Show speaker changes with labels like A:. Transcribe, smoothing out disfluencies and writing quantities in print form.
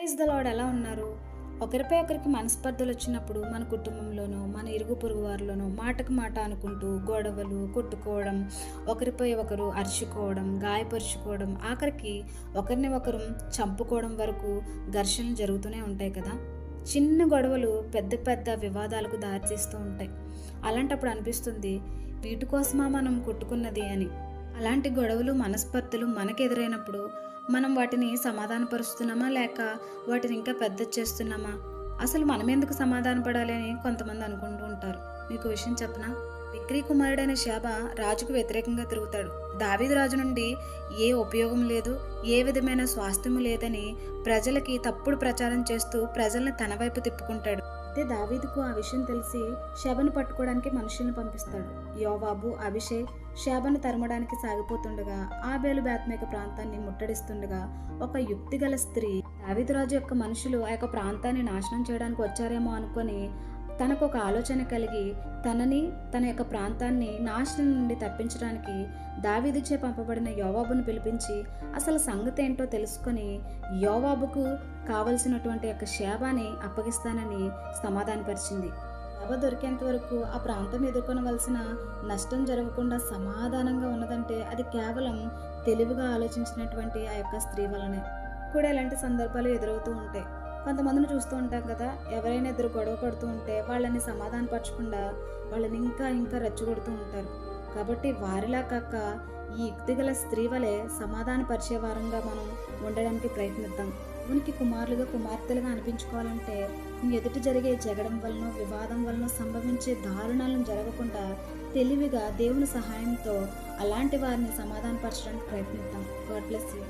A: Praise the lord. ఎలా ఉన్నారు? ఒకరిపై ఒకరికి మనస్పర్ధలు వచ్చినప్పుడు మన కుటుంబంలోనో మన ఇరుగు పొరుగు వారిలోనో మాటకు మాట అనుకుంటూ గొడవలు కొట్టుకోవడం, ఒకరిపై ఒకరు అరుచుకోవడం, గాయపరుచుకోవడం, ఆఖరికి ఒకరిని ఒకరు చంపుకోవడం వరకు ఘర్షణలు జరుగుతూనే ఉంటాయి కదా. చిన్న గొడవలు పెద్ద పెద్ద వివాదాలకు దారితీస్తూ ఉంటాయి. అలాంటప్పుడు అనిపిస్తుంది, వీటి కోసమా మనం కొట్టుకున్నది అని. అలాంటి గొడవలు మనస్పర్ధలు మనకు ఎదురైనప్పుడు మనం వాటిని సమాధానపరుస్తున్నామా, లేక వాటిని ఇంకా పెద్ద చేస్తున్నామా? అసలు మనం ఎందుకు సమాధాన పడాలి అని కొంతమంది అనుకుంటూ ఉంటారు. మీకు విషయం చెప్పనా? బిక్రీ కుమారుడైన షేబ రాజుకు వ్యతిరేకంగా తిరుగుతాడు. దావీదు రాజు నుండి ఏ ఉపయోగం లేదు, ఏ విధమైన స్వాస్థ్యము లేదని ప్రజలకి తప్పుడు ప్రచారం చేస్తూ ప్రజల్ని తన వైపు తిప్పుకుంటాడు. అయితే దావీదుకు ఆ విషయం తెలిసి షేబను పట్టుకోవడానికి మనుషుల్ని పంపిస్తాడు. యోవాబు, అభిషేక్ షేబను తరమడానికి సాగిపోతుండగా ఆబేలు బేత్మేక ప్రాంతాన్ని ముట్టడిస్తుండగా ఒక యుక్తిగల స్త్రీ, దావీదురాజు యొక్క మనుషులు ఆ యొక్క ప్రాంతాన్ని నాశనం చేయడానికి వచ్చారేమో అనుకొని తనకు ఒక ఆలోచన కలిగి తనని తన యొక్క ప్రాంతాన్ని నాశనం నుండి తప్పించడానికి దావీదుచే పంపబడిన యోవాబును పిలిపించి అసలు సంగతి ఏంటో తెలుసుకొని యోవాబుకు కావలసినటువంటి యొక్క షేబాని అప్పగిస్తానని సమాధానపరిచింది. షేబ దొరికేంత వరకు ఆ ప్రాంతం ఎదుర్కొనవలసిన నష్టం జరగకుండా సమాధానంగా ఉన్నదంటే అది కేవలం తెలివిగా ఆలోచించినటువంటి ఆ యొక్క స్త్రీ వలనే. కూడా ఇలాంటి సందర్భాలు ఎదురవుతూ ఉంటాయి. కొంతమందిని చూస్తూ ఉంటాం కదా, ఎవరైనా ఇద్దరు గొడవ పడుతూ ఉంటే వాళ్ళని సమాధానపరచకుండా వాళ్ళని ఇంకా ఇంకా రెచ్చగొడుతూ ఉంటారు. కాబట్టి వారిలా కాక ఈ యుక్తిగల స్త్రీ వలె సమాధానపరిచే వారంగా మనం ఉండడానికి ప్రయత్నిద్దాం. దేవునికి కుమారులుగా కుమార్తెలుగా అనిపించుకోవాలంటే ఎదుటి జరిగే జగడం వలన వివాదం వలన సంభవించే దారుణాలను జరగకుండా తెలివిగా దేవుని సహాయంతో అలాంటి వారిని సమాధానపరచడానికి ప్రయత్నిద్దాం. God bless you.